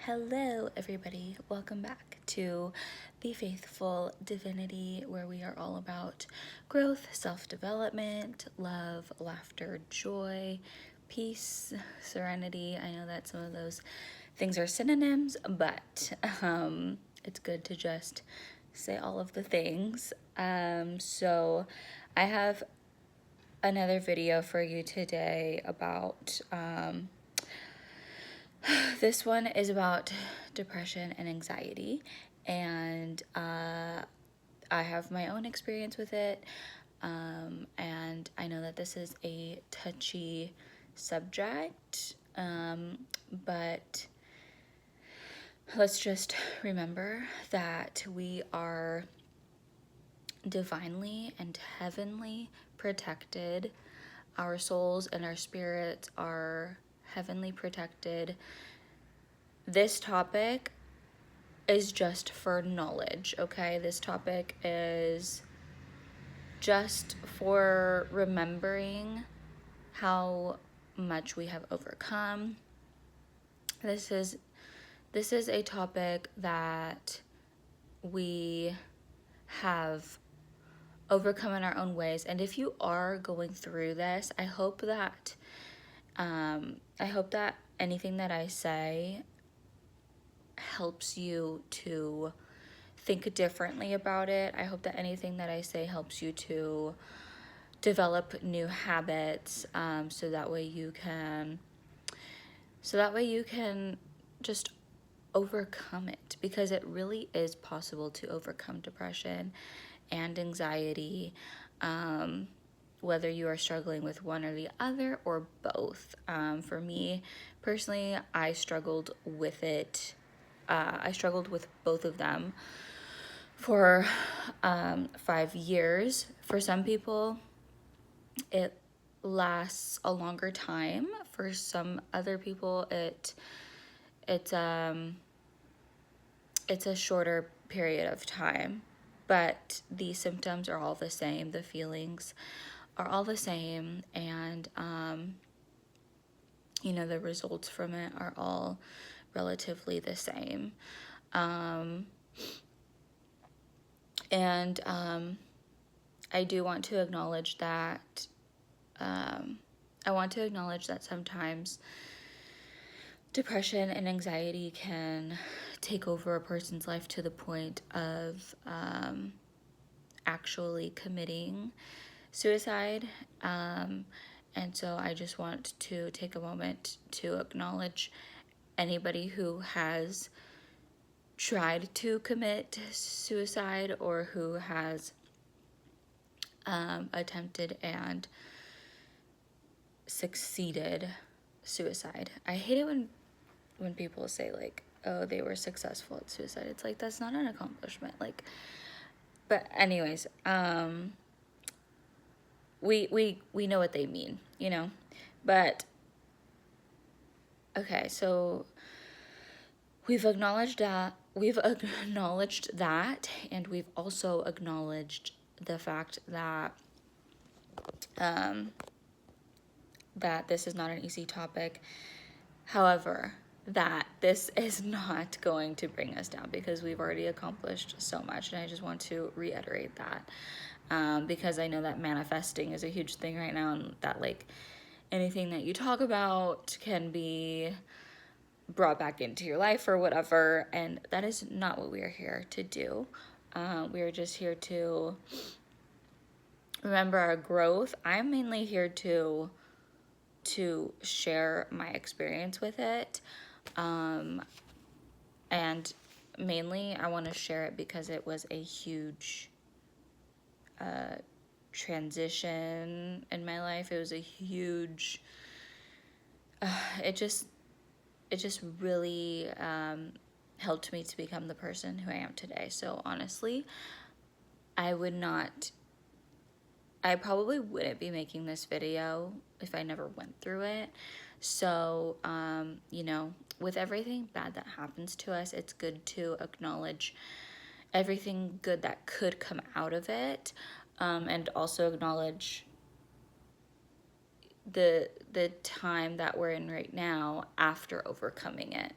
Hello, everybody. Welcome back to The Faithful Divinity, where we are all about growth, self development, love, laughter, joy, peace, serenity. I know that some of those things are synonyms, but it's good to just say all of the things. So I have another video for you today about. This one is about depression and anxiety, and I have my own experience with it, and I know that this is a touchy subject, but let's just remember that we are divinely and heavenly protected. Our souls and our spirits are heavenly protected. This topic is just for knowledge, okay? This topic is just for remembering how much we have overcome. This is a topic that we have overcome in our own ways. And if you are going through this, I hope that anything that I say helps you to think differently about it. I hope that anything that I say helps you to develop new habits, so that way you can just overcome it, because it really is possible to overcome depression and anxiety, whether you are struggling with one or the other or both. For me personally, I struggled with it. I struggled with both of them for 5 years. For some people, it lasts a longer time. For some other people, it's a shorter period of time. But the symptoms are all the same. The feelings are all the same, and the results from it are all relatively the same. And I do want to acknowledge that sometimes depression and anxiety can take over a person's life to the point of actually committing suicide. And so I just want to take a moment to acknowledge anybody who has tried to commit suicide or who has attempted and succeeded suicide. I hate it when people say, like, oh, they were successful at suicide. It's like, that's not an accomplishment. Like, but anyways, we know what they mean, but okay, so we've acknowledged that, and we've also acknowledged the fact that that this is not an easy topic. However, that this is not going to bring us down, because we've already accomplished so much. And I just want to reiterate that, because I know that manifesting is a huge thing right now, and that, like, anything that you talk about can be brought back into your life or whatever, and that is not what we are here to do. We are just here to remember our growth. I'm mainly here to share my experience with it, and mainly I want to share it because it was a huge transition in my life. It was a huge it just really helped me to become the person who I am today. So honestly, I probably wouldn't be making this video if I never went through it. So, with everything bad that happens to us, it's good to acknowledge everything good that could come out of it, and also acknowledge the time that we're in right now after overcoming it.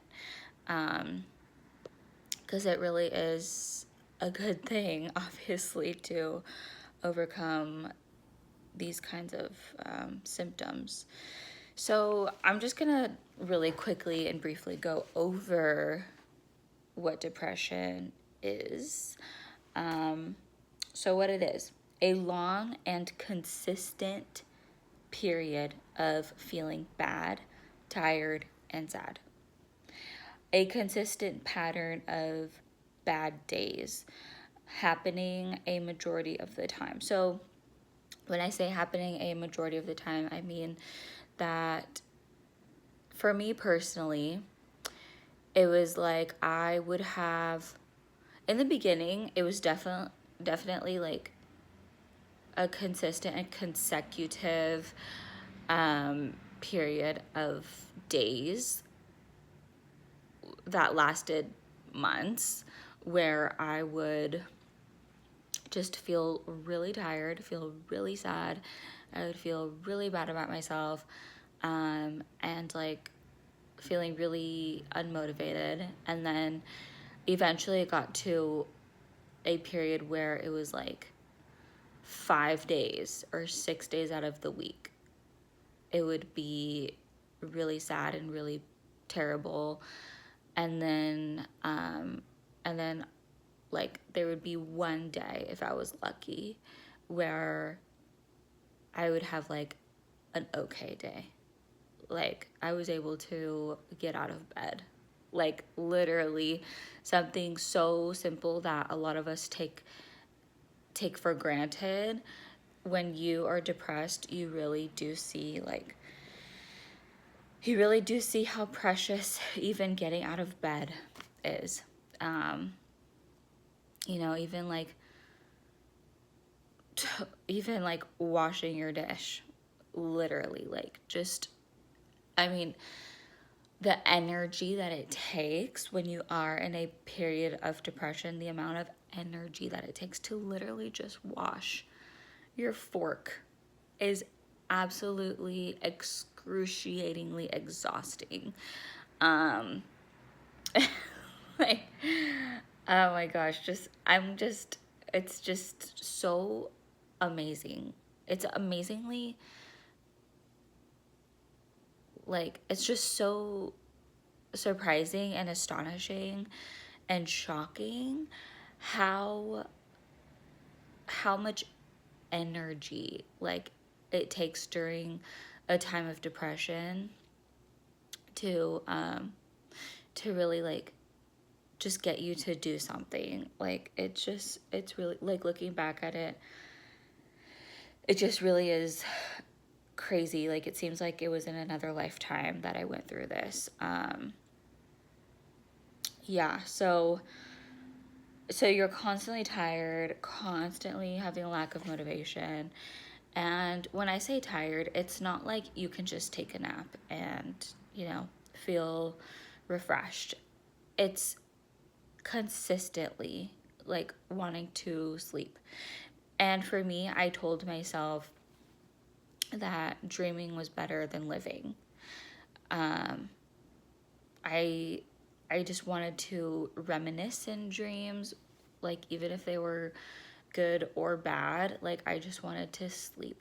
because it really is a good thing, obviously, to overcome these kinds of symptoms. So I'm just gonna really quickly and briefly go over what depression is. So what it is, a long and consistent period of feeling bad, tired, and sad. A consistent pattern of bad days happening a majority of the time. So when I say happening a majority of the time, I mean that for me personally, it was like I would have, in the beginning, it was definitely like a consistent and consecutive period of days that lasted months where I would just feel really tired, feel really sad. I would feel really bad about myself, and like feeling really unmotivated. And then eventually it got to a period where it was like 5 days or 6 days out of the week, it would be really sad and really terrible. And then, like there would be one day, if I was lucky, where I would have like an okay day. Like I was able to get out of bed. Like literally something so simple that a lot of us take for granted. When you are depressed, you really do see how precious even getting out of bed is. Even like washing your dish, literally, like just, I mean, the energy that it takes when you are in a period of depression, the amount of energy that it takes to literally just wash your fork is absolutely excruciatingly exhausting. Like, oh my gosh, it's just so amazing. It's amazingly, like, it's just so surprising and astonishing and shocking how much energy like it takes during a time of depression to really like just get you to do something. Like it's really like, looking back at it, it just really is crazy. Like it seems like it was in another lifetime that I went through this. Yeah, so you're constantly tired, constantly having a lack of motivation. And when I say tired, it's not like you can just take a nap and, feel refreshed. It's consistently like wanting to sleep. And for me, I told myself that dreaming was better than living. I just wanted to reminisce in dreams, like even if they were good or bad. Like I just wanted to sleep.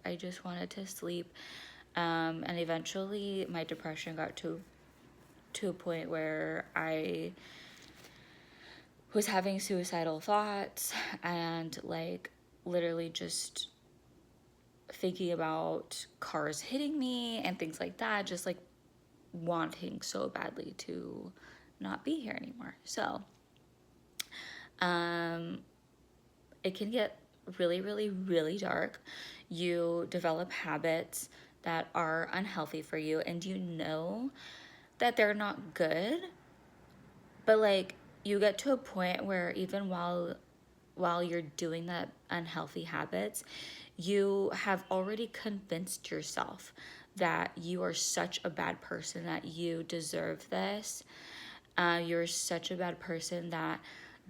And eventually my depression got to a point where I was having suicidal thoughts and like literally just thinking about cars hitting me and things like that, just like wanting so badly to not be here anymore. So it can get really, really, really dark. You develop habits that are unhealthy for you, and you know that they're not good, but like you get to a point where even while you're doing that unhealthy habits, you have already convinced yourself that you are such a bad person, that you deserve this. You're such a bad person that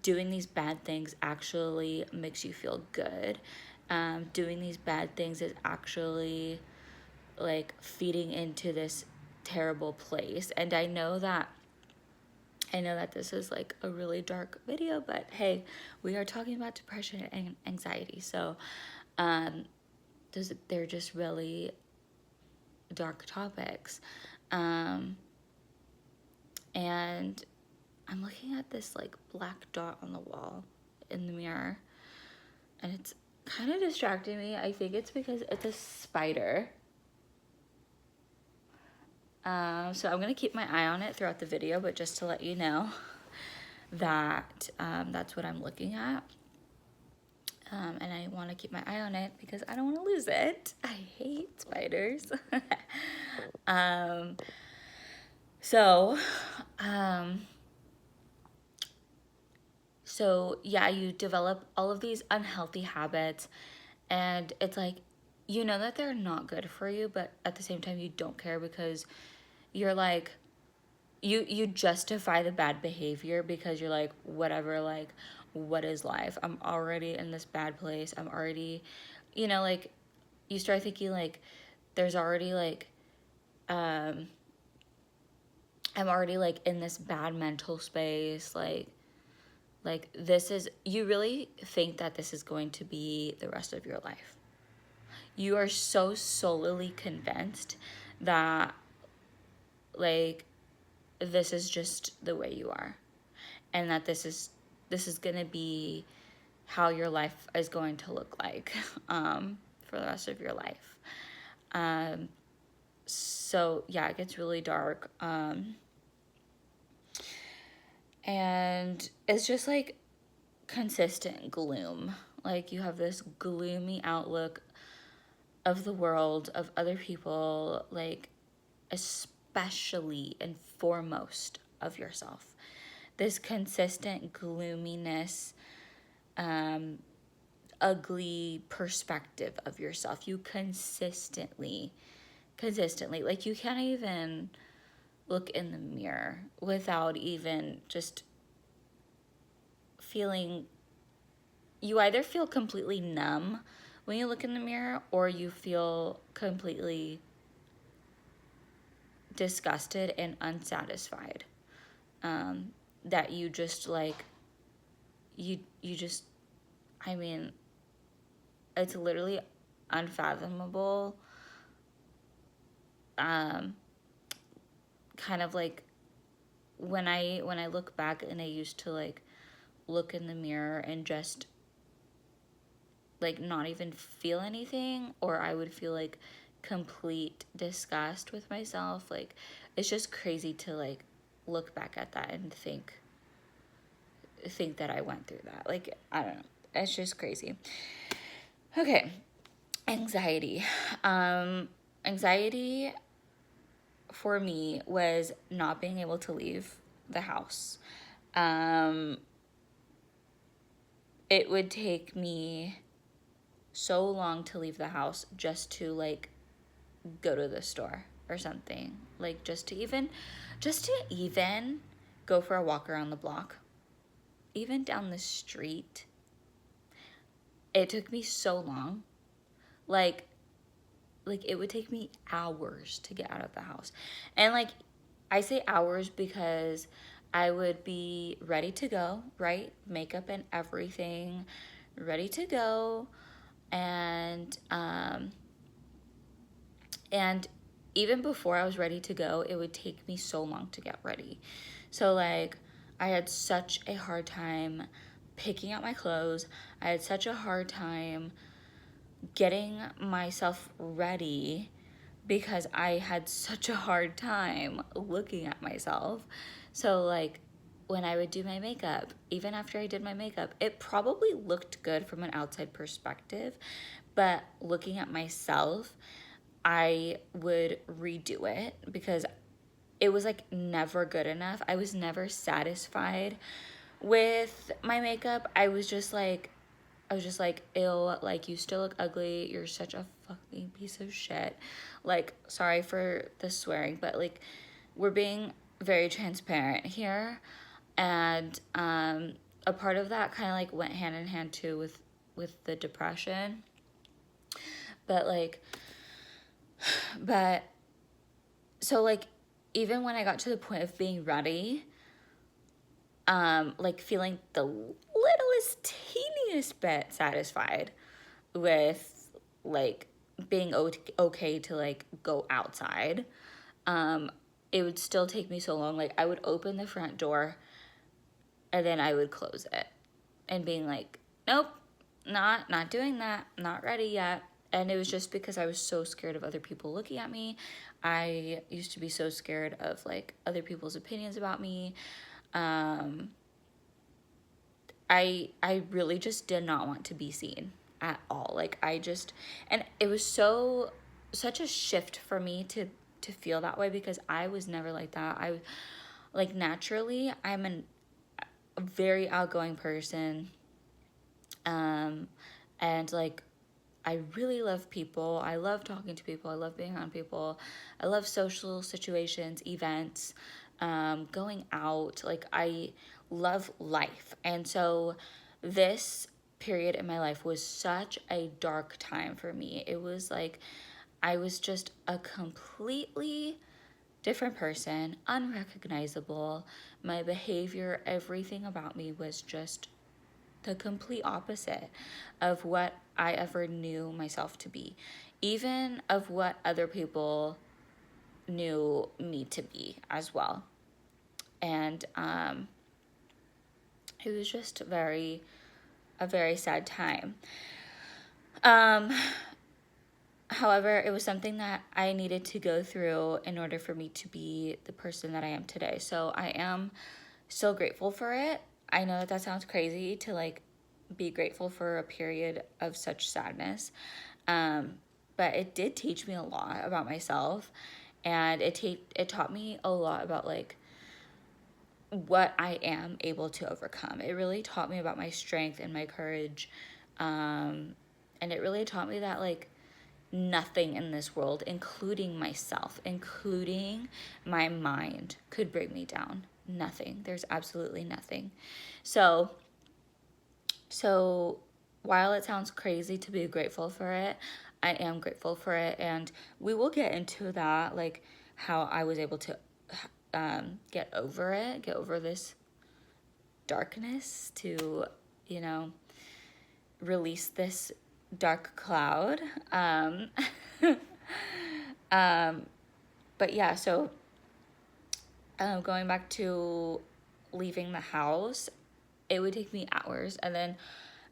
doing these bad things actually makes you feel good. Doing these bad things is actually like feeding into this terrible place. And I know that I know that this is like a really dark video, but hey, we are talking about depression and anxiety. So they're just really dark topics. And I'm looking at this like black dot on the wall in the mirror, and it's kind of distracting me. I think it's because it's a spider. So I'm going to keep my eye on it throughout the video, but just to let you know that that's what I'm looking at. And I want to keep my eye on it because I don't want to lose it. I hate spiders. So yeah, you develop all of these unhealthy habits, and it's like, you know that they're not good for you, but at the same time you don't care because you're like, you justify the bad behavior because you're like, whatever, like, what is life? I'm already in this bad place. I'm already, like, you start thinking like there's already like I'm already like in this bad mental space, like this is, you really think that this is going to be the rest of your life. You are so solely convinced that like this is just the way you are, and that this is going to be how your life is going to look like for the rest of your life. So yeah, it gets really dark. And it's just like consistent gloom. Like you have this gloomy outlook of the world, of other people, like especially and foremost of yourself. This consistent gloominess, ugly perspective of yourself. You consistently, like you can't even look in the mirror without even just feeling, you either feel completely numb when you look in the mirror, or you feel completely disgusted and unsatisfied. That you just like, you just, I mean, it's literally unfathomable. Kind of like when I look back and I used to like look in the mirror and just like not even feel anything, or I would feel like complete disgust with myself. Like it's just crazy to like look back at that and think that I went through that. Like I don't know, it's just crazy. Okay, anxiety. Anxiety for me was not being able to leave the house. It would take me so long to leave the house just to like go to the store or something, like just to even go for a walk around the block, even down the street. It took me so long, like it would take me hours to get out of the house. And like I say hours because I would be ready to go, right? Makeup and everything, ready to go. And even before I was ready to go, it would take me so long to get ready. So like I had such a hard time picking out my clothes. I had such a hard time getting myself ready because I had such a hard time looking at myself. So like when I would do my makeup, even after I did my makeup, it probably looked good from an outside perspective, but looking at myself, I would redo it because it was like never good enough. I was never satisfied with my makeup. I was just like, ew, like you still look ugly. You're such a fucking piece of shit. Like, sorry for the swearing, but like we're being very transparent here. And a part of that kind of like went hand in hand too with the depression. But so like even when I got to the point of being ready, like feeling the littlest teeniest bit satisfied with like being okay to like go outside. It would still take me so long. Like I would open the front door and then I would close it and being like, nope, not doing that, not ready yet. And it was just because I was so scared of other people looking at me. I used to be so scared of like other people's opinions about me. I really just did not want to be seen at all. Like I just, and it was such a shift for me to feel that way because I was never like that. I like naturally I'm a very outgoing person. And like I really love people. I love talking to people. I love being around people. I love social situations, events, going out. Like, I love life. And so, this period in my life was such a dark time for me. It was like I was just a completely different person, unrecognizable. My behavior, everything about me was just the complete opposite of what I ever knew myself to be, even of what other people knew me to be as well. And it was just a very sad time. Um, However, it was something that I needed to go through in order for me to be the person that I am today. So I am so grateful for it. I know that that sounds crazy to like be grateful for a period of such sadness. But it did teach me a lot about myself, and it taught me a lot about like what I am able to overcome. It really taught me about my strength and my courage. And it really taught me that like nothing in this world, including myself, including my mind, could bring me down. Nothing. There's absolutely nothing. So while it sounds crazy to be grateful for it, I am grateful for it. And we will get into that, like how I was able to get over it, get over this darkness to, you know, release this dark cloud. But yeah, so going back to leaving the house, it would take me hours. And then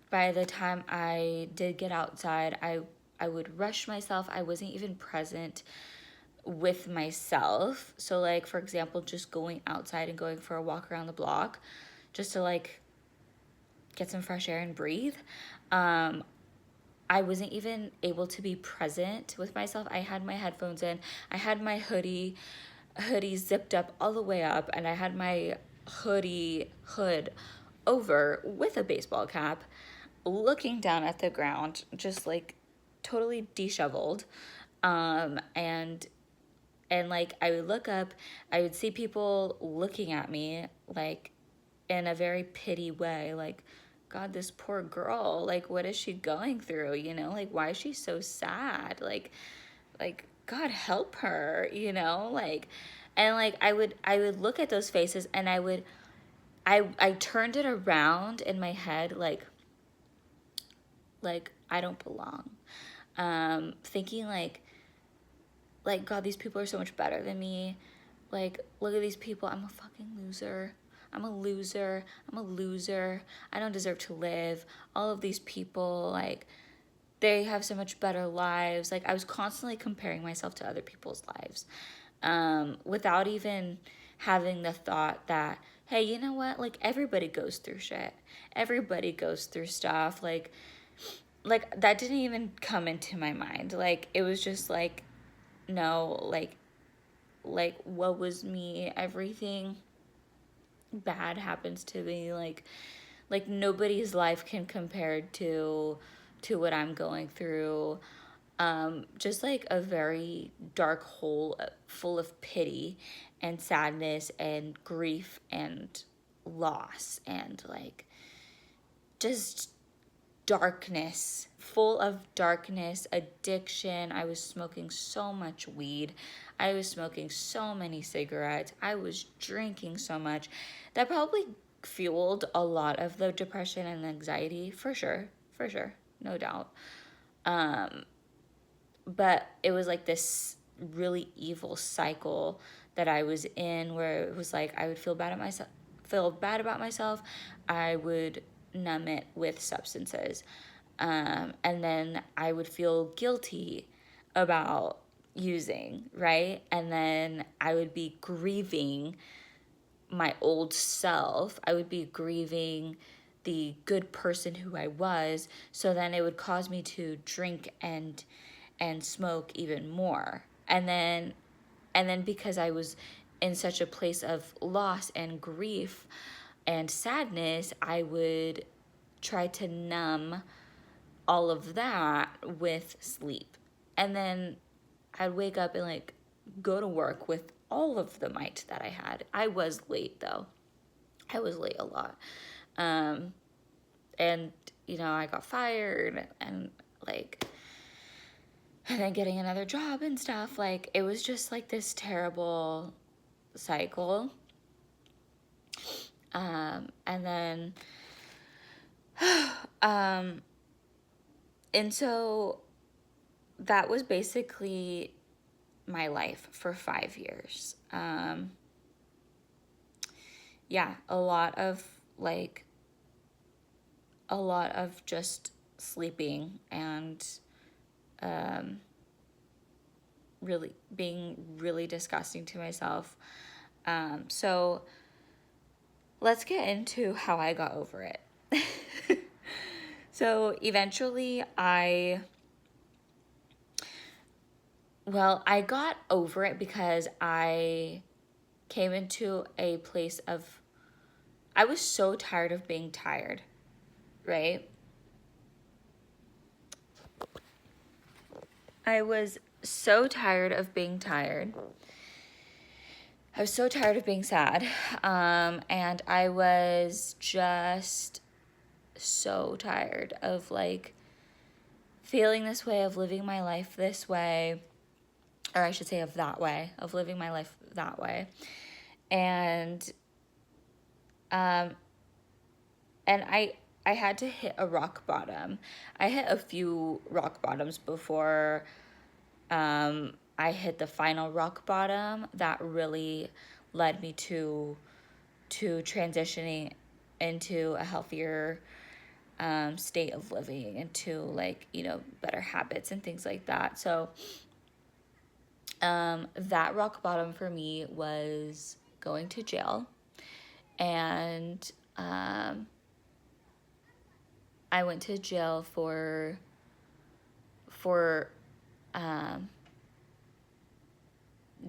by the time I did get outside, I would rush myself. I wasn't even present with myself. So like, for example, just going outside and going for a walk around the block just to like get some fresh air and breathe. I wasn't even able to be present with myself. I had my headphones in. I had my hoodie zipped up all the way up, and I had my hood over with a baseball cap, looking down at the ground, just like totally disheveled. And like I would look up, I would see people looking at me like in a very pity way, like, God, this poor girl, like, what is she going through? You know, like, why is she so sad? Like, God help her, you know, like, and like I would look at those faces, and I turned it around in my head, like I don't belong, thinking like God, these people are so much better than me. Like, look at these people. I'm a fucking loser. I'm a loser. I'm a loser. I don't deserve to live. All of these people, like, they have so much better lives. Like, I was constantly comparing myself to other people's lives, without even having the thought that, hey, you know what? Like, everybody goes through shit. Everybody goes through stuff. Like that didn't even come into my mind. Like, it was just like, no, like what was me, everything bad happens to me, like nobody's life can compare to what I'm going through. Just like a very dark hole full of pity and sadness and grief and loss and like just darkness, full of darkness, addiction. I was smoking so much weed. I was smoking so many cigarettes. I was drinking so much that probably fueled a lot of the depression and anxiety, for sure, no doubt. But it was like this really evil cycle that I was in, where it was like I would feel bad about myself. I would numb it with substances, and then I would feel guilty about using, right? And then I would be grieving my old self. I would be grieving the good person who I was. So then it would cause me to drink and smoke even more. And then because I was in such a place of loss and grief and sadness, I would try to numb all of that with sleep. And then I'd wake up and like go to work with all of the might that I had. I was late though. I was late a lot. And I got fired and like, and then getting another job and stuff. Like, it was just like this terrible cycle. And then, and so that was basically my life for 5 years. Yeah, a lot of just sleeping and really being really disgusting to myself. So let's get into how I got over it. So eventually I got over it because I came into a place of, I was so tired of being tired, right? I was so tired of being tired. I was so tired of being sad. And I was just so tired of like feeling this way, of living my life this way, or I should say of living my life that way. And I had to hit a rock bottom. I hit a few rock bottoms before I hit the final rock bottom that really led me to transitioning into a healthier state of living, into like, better habits and things like that. So that rock bottom for me was going to jail. And I went to jail for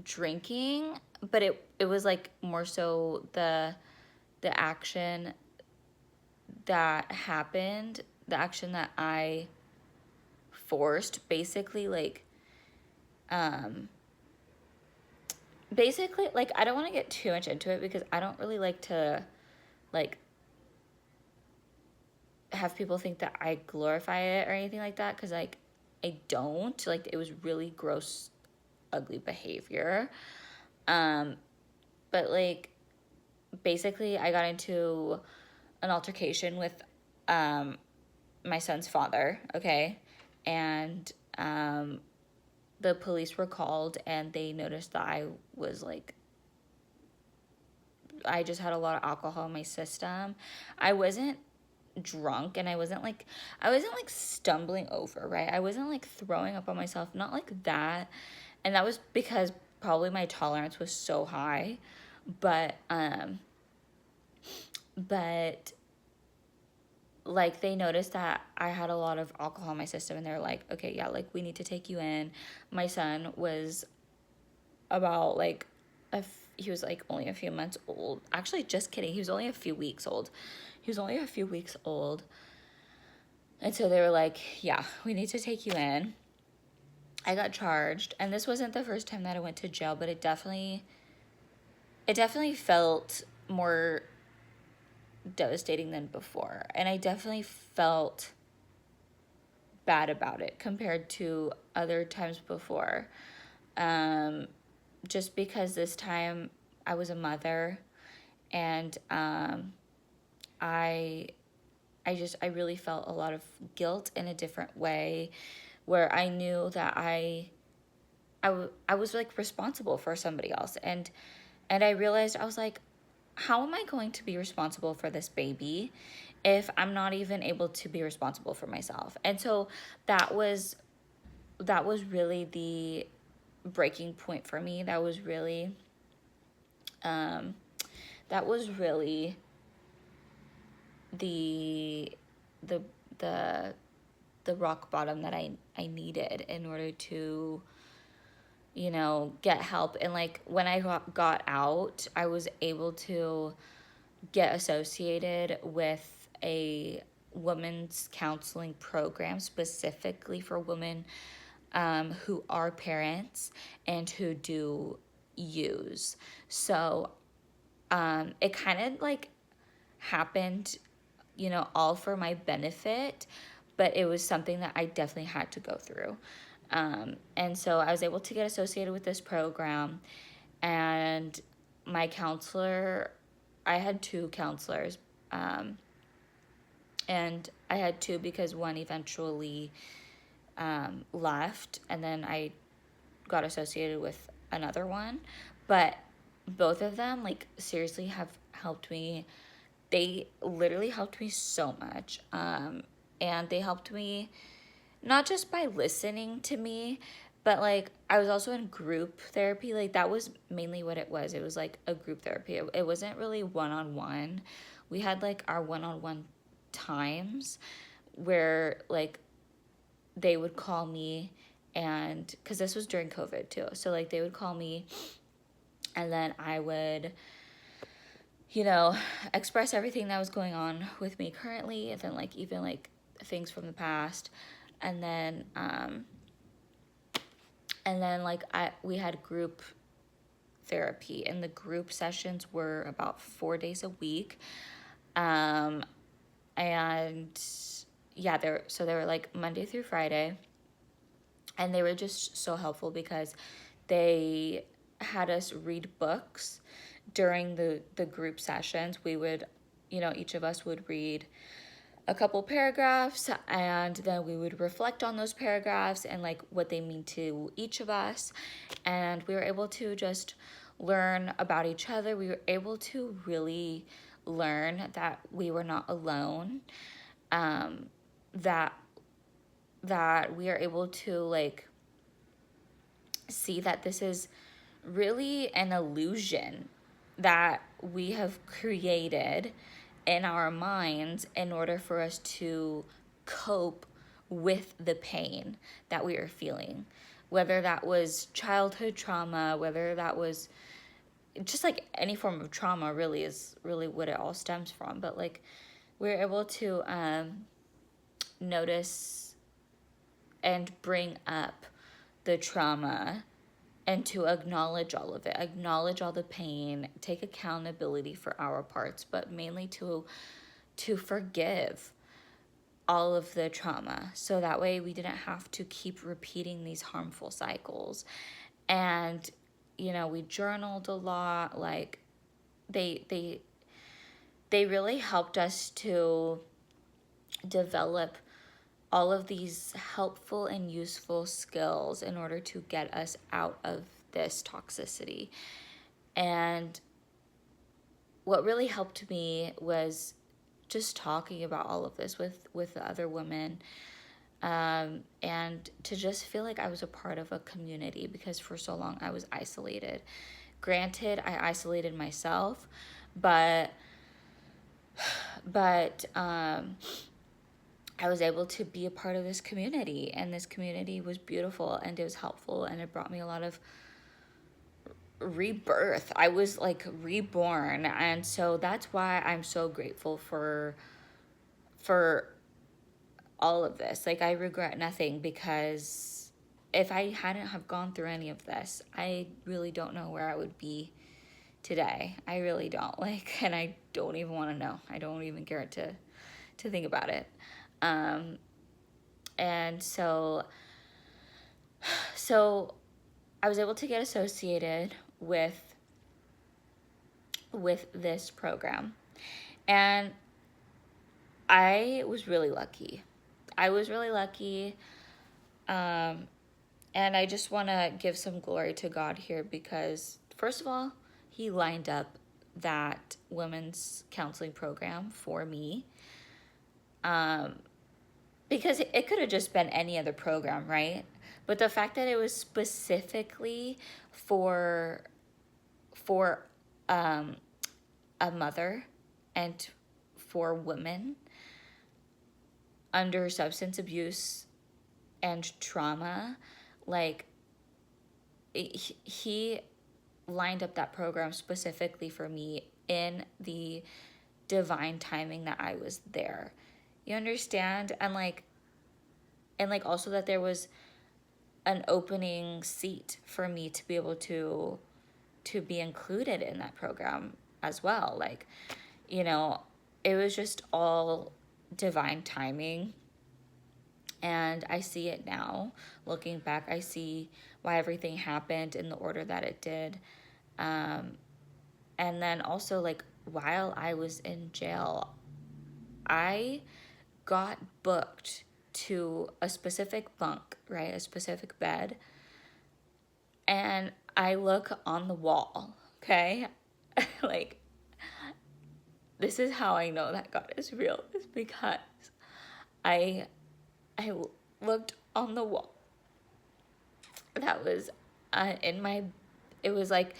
drinking, but it was like more so the action that happened, the action that I forced, basically like I don't want to get too much into it because I don't really like to like have people think that I glorify it or anything like that, because like I don't. Like, it was really gross, ugly behavior. But like basically I got into an altercation with my son's father, okay? And the police were called and they noticed that I was like, I just had a lot of alcohol in my system. I wasn't drunk and I wasn't like stumbling over, right? I wasn't like throwing up on myself, not like that. And that was because probably my tolerance was so high. But like they noticed that I had a lot of alcohol in my system and they're like, okay, yeah, like we need to take you in. My son was about like he was like only a few months old. Actually, just kidding. He was only a few weeks old. And so they were like, yeah, we need to take you in. I got charged, and this wasn't the first time that I went to jail, but it definitely felt more devastating than before. And I definitely felt bad about it compared to other times before. Just because this time I was a mother, and I really felt a lot of guilt in a different way, where I knew that I was like responsible for somebody else. And I realized, I was like, how am I going to be responsible for this baby if I'm not even able to be responsible for myself? And so that was really the breaking point for me. Um that was really the the the the rock bottom that I needed in order to, you know, get help. And like when I got out, I was able to get associated with a women's counseling program specifically for women who are parents and who do use. So it kind of like happened, you know, all for my benefit, but it was something that I definitely had to go through. And so I was able to get associated with this program, and my counselor, I had two counselors, um, and I had two because one eventually left, and then I got associated with another one. But both of them, like, seriously have helped me. They literally helped me so much. And they helped me not just by listening to me, but like I was also in group therapy. Like that was mainly what it was. It was like a group therapy. It wasn't really one on one. We had like our one on one times where like they would call me, and because this was during COVID too. So like they would call me, and then I would, you know, express everything that was going on with me currently, and then like even like things from the past. And then like we had group therapy, and the group sessions were about 4 days a week. And yeah, they were like Monday through Friday, and they were just so helpful because they had us read books during the group sessions. We would, you know, each of us would read a couple paragraphs, and then we would reflect on those paragraphs and like what they mean to each of us. And we were able to just learn about each other. We were able to really learn that we were not alone, that we are able to like see that this is really an illusion that we have created in our minds in order for us to cope with the pain that we are feeling. Whether that was childhood trauma, whether that was just like any form of trauma, really is really what it all stems from. But like we're able to notice and bring up the trauma, and to acknowledge all of it, acknowledge all the pain, take accountability for our parts, but mainly to forgive all of the trauma, so that way we didn't have to keep repeating these harmful cycles. And you know, we journaled a lot. Like they really helped us to develop all of these helpful and useful skills in order to get us out of this toxicity. And what really helped me was just talking about all of this with the other women, and to just feel like I was a part of a community, because for so long I was isolated. Granted, I isolated myself, but I was able to be a part of this community, and this community was beautiful, and it was helpful, and it brought me a lot of rebirth. I was like reborn, and so that's why I'm so grateful for all of this. Like I regret nothing, because if I hadn't have gone through any of this, I really don't know where I would be today. I really don't. Like, and I don't even want to know. I don't even care to think about it. And so I was able to get associated with this program. And I was really lucky. I was really lucky. Um, and I just want to give some glory to God here because, first of all, He lined up that women's counseling program for me. Because it could have just been any other program, right? But the fact that it was specifically for for um, a mother and for women under substance abuse and trauma, like he lined up that program specifically for me in the divine timing that I was there. You understand? And also that there was an opening seat for me to be able to be included in that program as well. Like, you know, it was just all divine timing. And I see it now. Looking back, I see why everything happened in the order that it did. And then also, like, while I was in jail, I got booked to a specific bunk, right? A specific bed. And I look on the wall, okay? Like, this is how I know that God is real, is because I I looked on the wall that was in my, it was like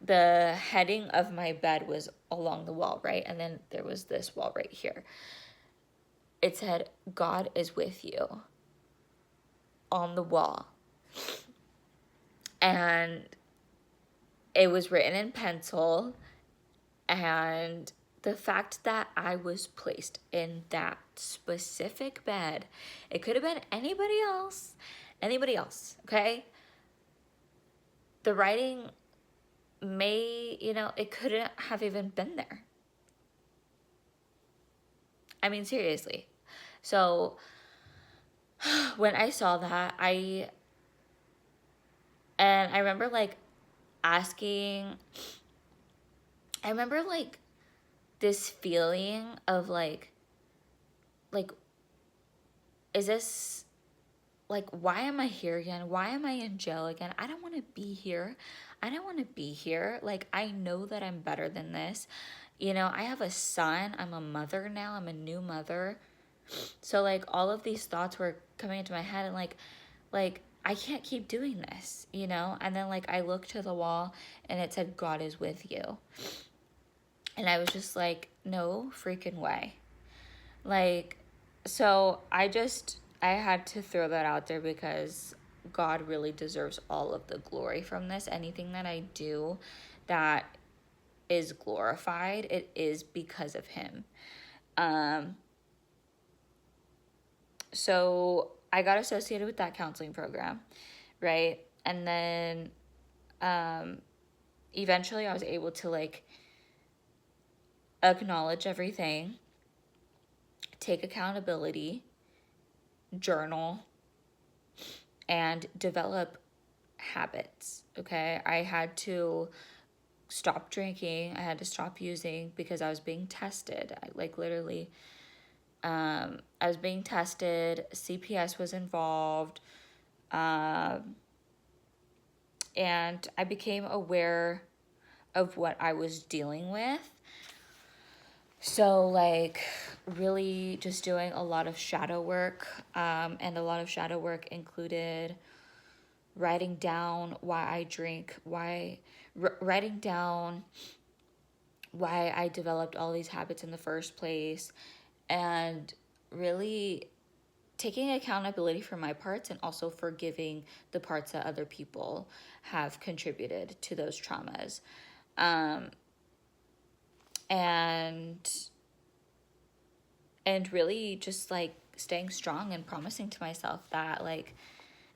the heading of my bed was along the wall, right? And then there was this wall right here. It said, God is with you on the wall. And it was written in pencil. And the fact that I was placed in that specific bed, it could have been anybody else, okay? The writing may, it couldn't have even been there. I mean, seriously. So when I saw that, I remember like asking, I remember like this feeling of like, is this, like, why am I here again? Why am I in jail again? I don't want to be here. I don't want to be here. Like, I know that I'm better than this. I have a son. I'm a mother now. I'm a new mother. So, like, all of these thoughts were coming into my head and, like, I can't keep doing this, And then, like, I looked to the wall and it said, God is with you. And I was just like, no freaking way. Like, so I had to throw that out there because God really deserves all of the glory from this. Anything that I do that is glorified, it is because of Him. So I got associated with that counseling program, right? And then eventually I was able to like acknowledge everything, take accountability, journal, and develop habits. Okay, I had to stop drinking. I had to stop using because I was being tested. I was being tested. CPS was involved, and I became aware of what I was dealing with. So, like, really just doing a lot of shadow work, and a lot of shadow work included writing down why I drink, writing down why I developed all these habits in the first place, and really taking accountability for my parts and also forgiving the parts that other people have contributed to those traumas. And really just like staying strong and promising to myself that like,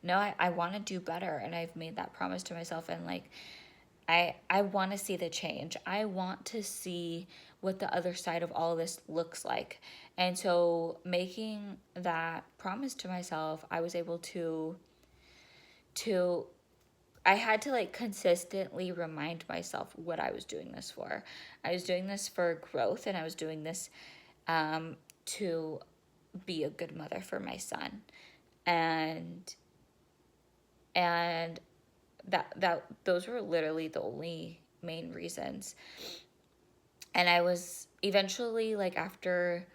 no, I want to do better, and I've made that promise to myself, and like I want to see the change. I want to see what the other side of all of this looks like. And so making that promise to myself, I was able to I had to like consistently remind myself what I was doing this for. I was doing this for growth, and I was doing this to be a good mother for my son. And that those were literally the only main reasons. And I was eventually, like, after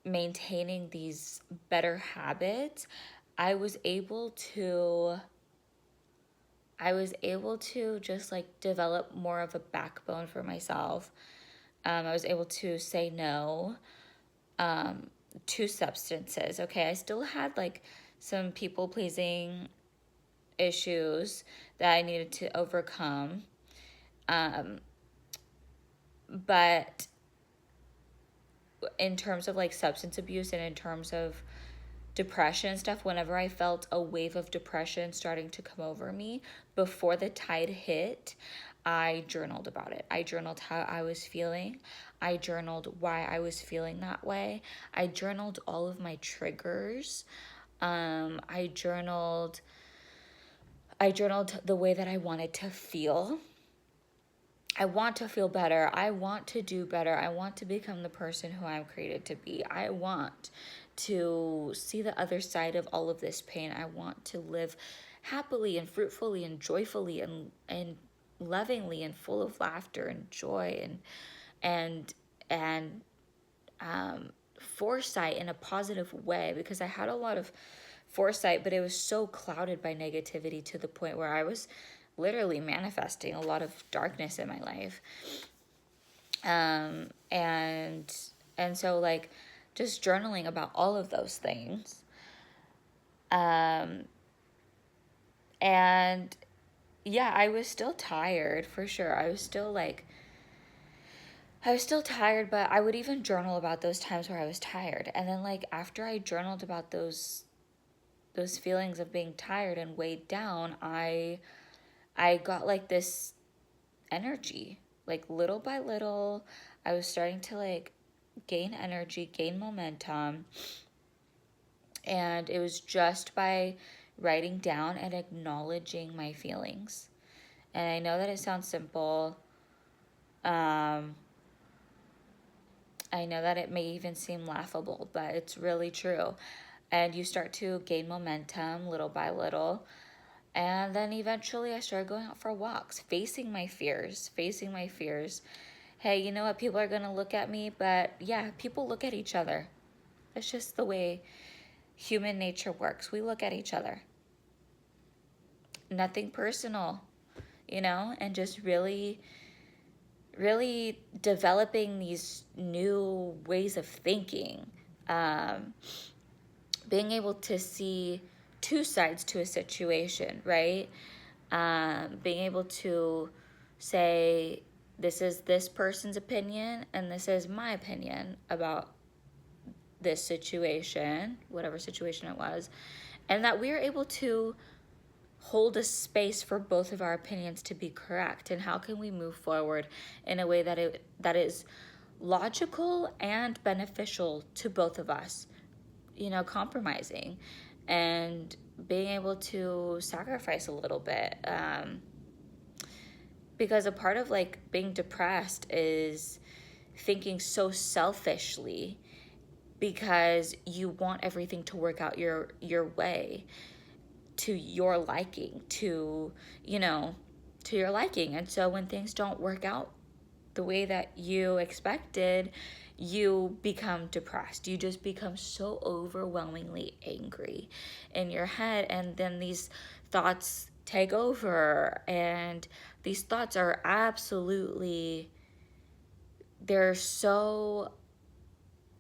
maintaining these better habits, I was able to just like develop more of a backbone for myself. I was able to say no to substances. Okay, I still had like some people pleasing issues that I needed to overcome. But in terms of like substance abuse and in terms of depression and stuff, whenever I felt a wave of depression starting to come over me, before the tide hit, I journaled about it. I journaled how I was feeling. I journaled why I was feeling that way. I journaled all of my triggers. I journaled the way that I wanted to feel. I want to feel better. I want to do better. I want to become the person who I'm created to be. I want to see the other side of all of this pain. I want to live happily and fruitfully and joyfully and lovingly and full of laughter and joy and foresight in a positive way, because I had a lot of foresight, but it was so clouded by negativity to the point where I was literally manifesting a lot of darkness in my life. And so like just journaling about all of those things. And yeah, I was still tired for sure. I was still tired, but I would even journal about those times where I was tired. And then like after I journaled about those feelings of being tired and weighed down, I got like this energy. Like little by little, I was starting to like gain energy, gain momentum. And it was just by writing down and acknowledging my feelings. And I know that it sounds simple. I know that it may even seem laughable, but it's really true. And you start to gain momentum little by little. And then eventually I started going out for walks, facing my fears. Hey, you know what? People are going to look at me, but yeah, people look at each other. It's just the way human nature works. We look at each other. Nothing personal, and just really, really developing these new ways of thinking. Being able to see two sides to a situation, right? Being able to say, this is this person's opinion and this is my opinion about this situation, whatever situation it was, and that we are able to hold a space for both of our opinions to be correct. And how can we move forward in a way that is logical and beneficial to both of us, compromising and being able to sacrifice a little bit, because a part of like being depressed is thinking so selfishly because you want everything to work out your way, to your liking, to your liking. And so when things don't work out the way that you expected, you become depressed. You just become so overwhelmingly angry in your head, and then these thoughts take over, and these thoughts are absolutely, they're so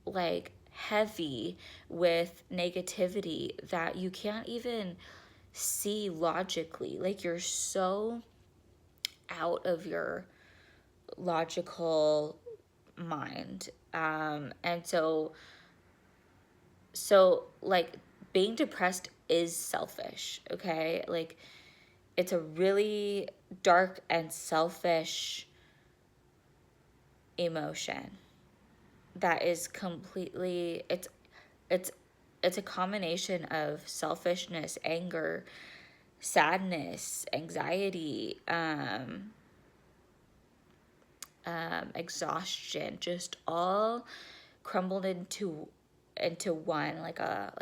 like heavy with negativity that you can't even see logically. Like you're so out of your logical mind. And so like being depressed is selfish, okay? Like it's a really dark and selfish emotion that is completely, it's a combination of selfishness, anger, sadness, anxiety, exhaustion, just all crumbled into one, like a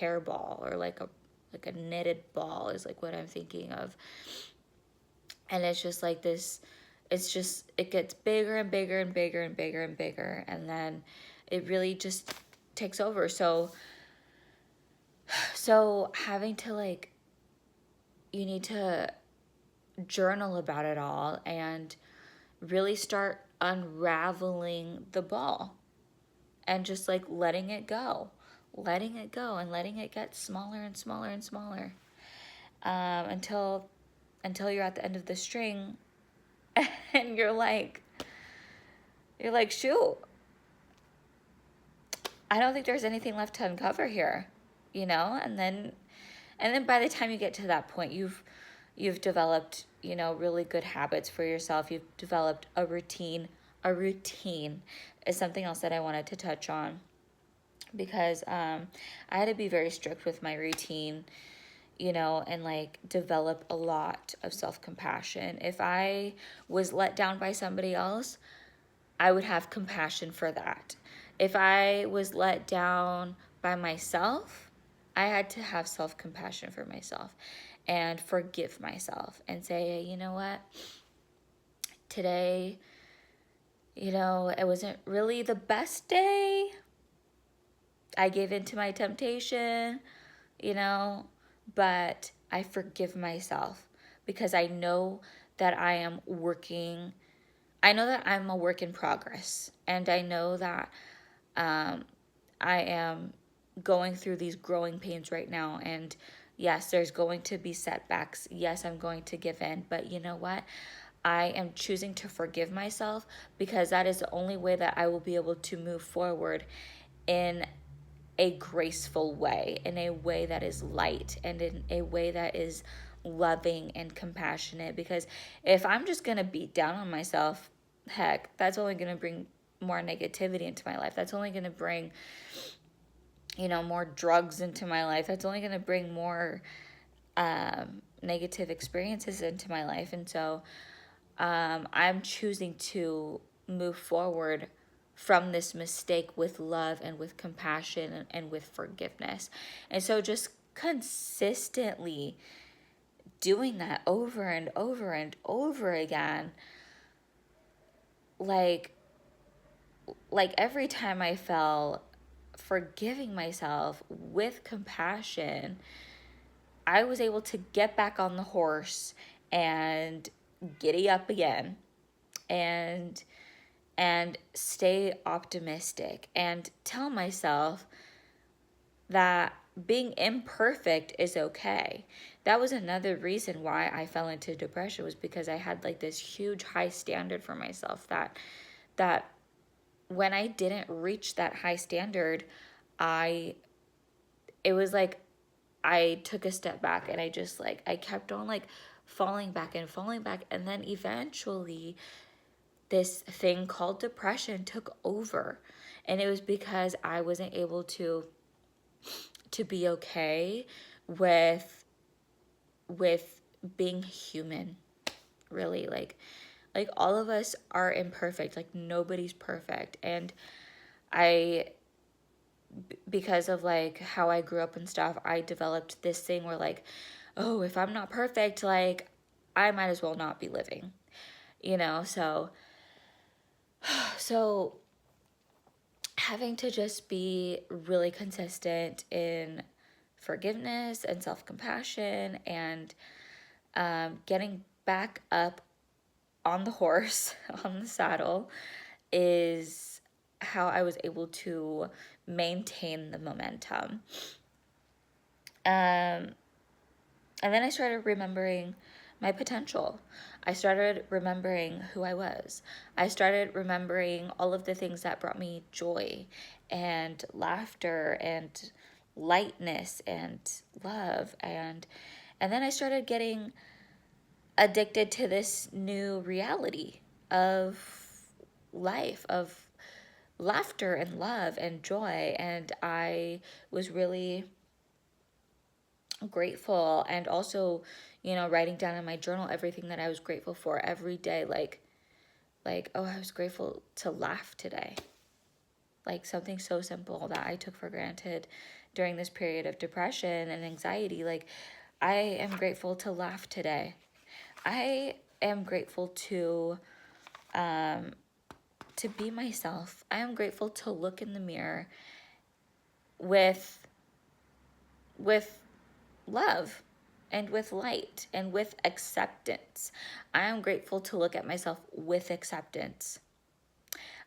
hairball, or like a knitted ball is like what I'm thinking of. And it's just like this, it gets bigger and bigger and bigger and bigger and bigger, and then it really just takes over. So having to like, you need to journal about it all and really start unraveling the ball, and just like letting it go, and letting it get smaller and smaller and smaller, until you're at the end of the string, and you're like, shoot, I don't think there's anything left to uncover here, and then by the time you get to that point, you've developed, really good habits for yourself. You've developed a routine. A routine is something else that I wanted to touch on, because I had to be very strict with my routine, and like develop a lot of self-compassion. If I was let down by somebody else, I would have compassion for that. If I was let down by myself, I had to have self-compassion for myself and forgive myself and say, hey, you know what? Today, it wasn't really the best day. I gave in to my temptation, but I forgive myself, because I know that I'm a work in progress, and I know that I am going through these growing pains right now, and yes, there's going to be setbacks. Yes, I'm going to give in, but you know what? I am choosing to forgive myself, because that is the only way that I will be able to move forward in a graceful way, in a way that is light, and in a way that is loving and compassionate. Because if I'm just going to beat down on myself, heck, that's only going to bring more negativity into my life. That's only going to bring, more drugs into my life. That's only going to bring more negative experiences into my life. And so I'm choosing to move forward from this mistake with love and with compassion and with forgiveness. And so just consistently doing that over and over and over again, like every time I fell, forgiving myself with compassion, I was able to get back on the horse and giddy up again, and stay optimistic, and tell myself that being imperfect is okay. That was another reason why I fell into depression, was because I had like this huge high standard for myself, that when I didn't reach that high standard, it was like I took a step back, and I kept on like falling back, and then eventually this thing called depression took over. And it was because I wasn't able to be okay with being human, really. Like all of us are imperfect. Like nobody's perfect. And I because of like how I grew up and stuff, I developed this thing where like, oh, if I'm not perfect, like I might as well not be living. So having to just be really consistent in forgiveness and self-compassion, and getting back up on the horse, on the saddle, is how I was able to maintain the momentum. And then I started remembering my potential. I started remembering who I was. I started remembering all of the things that brought me joy and laughter and lightness and love. And then I started getting addicted to this new reality of life, of laughter and love and joy. And I was really grateful, and also, you know, writing down in my journal everything that I was grateful for every day. Like, oh, I was grateful to laugh today. Like something so simple that I took for granted during this period of depression and anxiety. Like, I am grateful to laugh today. I am grateful to be myself. I am grateful to look in the mirror with with love and with light and with acceptance. I am grateful to look at myself with acceptance.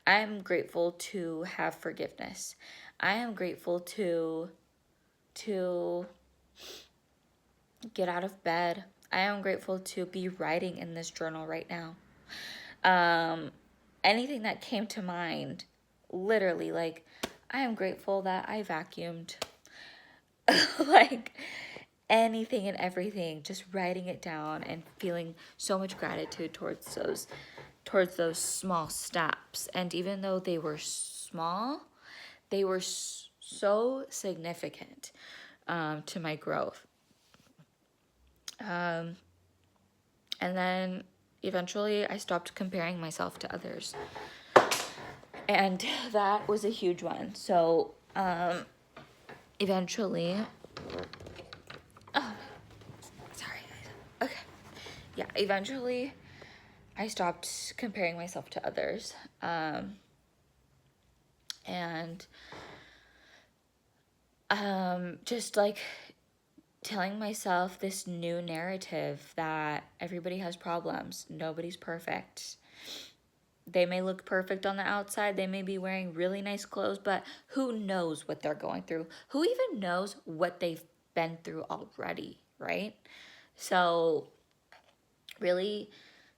I am grateful to have forgiveness. I am grateful to get out of bed. I am grateful to be writing in this journal right now. Anything that came to mind, literally, like, I am grateful that I vacuumed. Like, anything and everything, just writing it down and feeling so much gratitude towards those small steps. And even though they were small, they were so significant to my growth. And then eventually I stopped comparing myself to others. And that was a huge one. So eventually, oh, sorry. Okay. Yeah, eventually I stopped comparing myself to others. And just like telling myself this new narrative that everybody has problems, nobody's perfect. They may look perfect on the outside, they may be wearing really nice clothes, but who knows what they're going through? Who even knows what they've been through already, right? So, really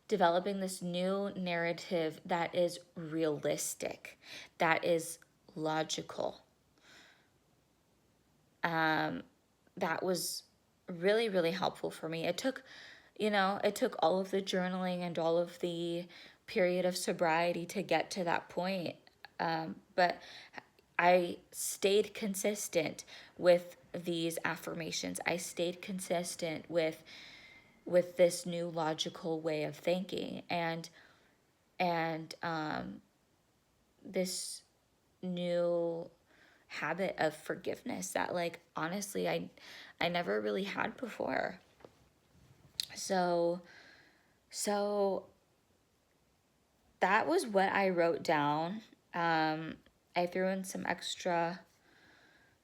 developing this new narrative that is realistic, that is logical. That was really, really helpful for me. It took, it took all of the journaling and all of the period of sobriety to get to that point. But I stayed consistent with these affirmations. I stayed consistent with this new logical way of thinking, and this new habit of forgiveness that, like, honestly, I never really had before. So that was what I wrote down. I threw in some extra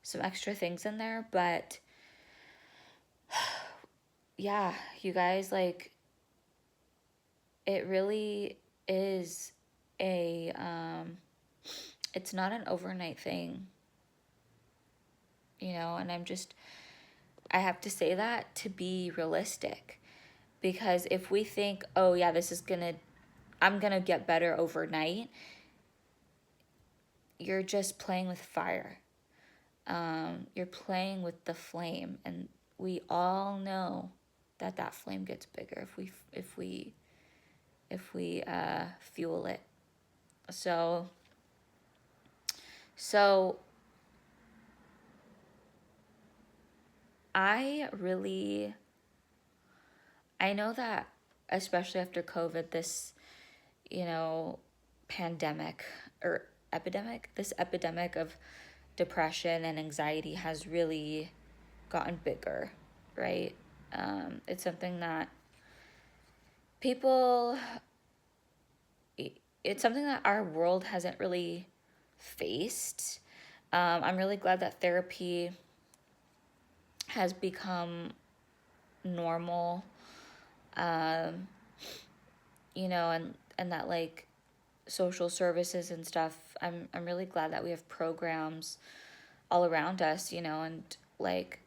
things in there, but yeah, you guys, like, it really is a it's not an overnight thing, and I have to say that to be realistic, because if we think, oh yeah, I'm gonna get better overnight, you're just playing with fire. You're playing with the flame, and we all know that flame gets bigger if we fuel it. So I know that, especially after COVID, this, pandemic or this epidemic of depression and anxiety has really gotten bigger, right? It's something that people, it's something that our world hasn't really faced. I'm really glad that therapy has become normal, and that, like, social services and stuff. I'm really glad that we have programs all around us, and, like,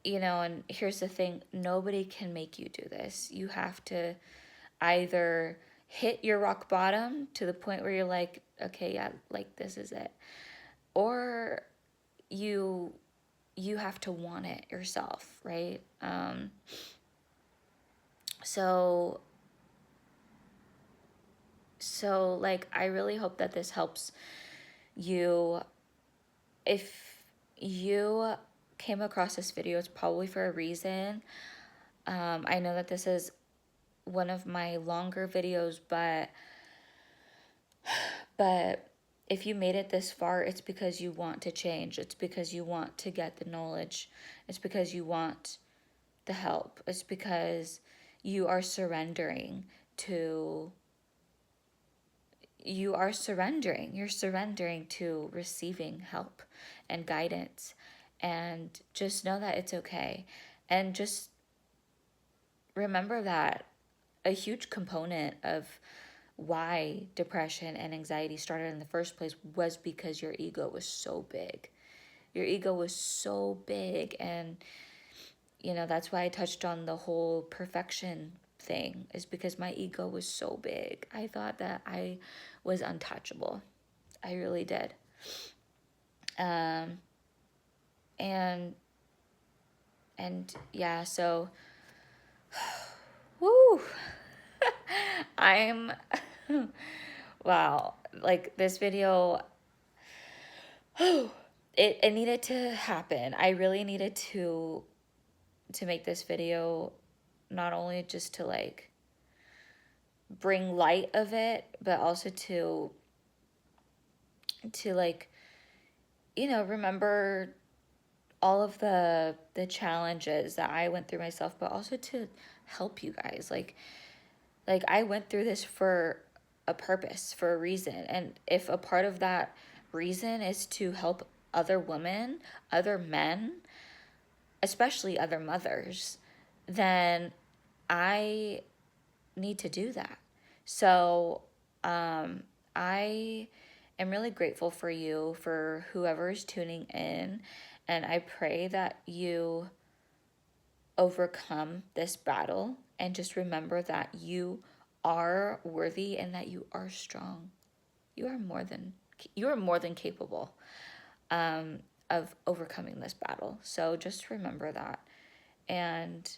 and here's the thing, nobody can make you do this. You have to either hit your rock bottom to the point where you're like, okay, yeah, like, this is it, or you have to want it yourself, right? So like, I really hope that this helps you if you came across this video, it's probably for a reason. I know that this is one of my longer videos, but if you made it this far, it's because you want to change. It's because you want to get the knowledge. It's because you want the help. It's because you are surrendering to you're surrendering to receiving help and guidance. And just know that it's okay. And just remember that a huge component of why depression and anxiety started in the first place was because your ego was so big. Your ego was so big. And, that's why I touched on the whole perfection thing, is because my ego was so big. I thought that I was untouchable. I really did. And yeah, so woo. I'm wow, like this video, it needed to happen. I really needed to make this video, not only just to like bring light of it, but also to like, remember all of the challenges that I went through myself, but also to help you guys. Like I went through this for a purpose, for a reason. And if a part of that reason is to help other women, other men, especially other mothers, then I need to do that. So I am really grateful for you, for whoever is tuning in. And I pray that you overcome this battle and just remember that you are worthy and that you are strong. You are more than capable of overcoming this battle. So just remember that. And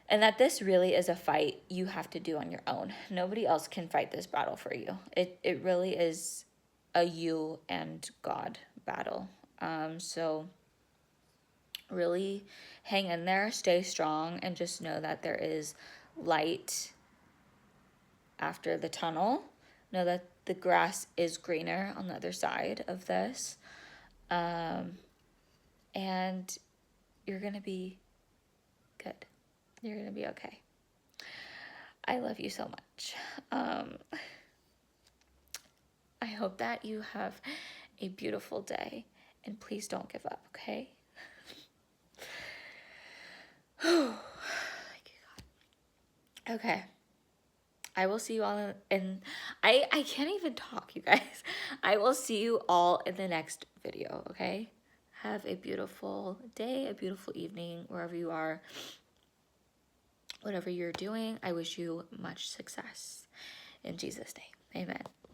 that this really is a fight you have to do on your own. Nobody else can fight this battle for you. It really is a you and God battle. So really hang in there, stay strong, and just know that there is light after the tunnel. Know that the grass is greener on the other side of this. And you're going to be good. You're going to be okay. I love you so much. I hope that you have a beautiful day, and please don't give up, okay? Okay. I will see you all in I can't even talk, you guys. I will see you all in the next video, okay? Have a beautiful day, a beautiful evening, wherever you are. Whatever you're doing, I wish you much success. In Jesus' name, amen.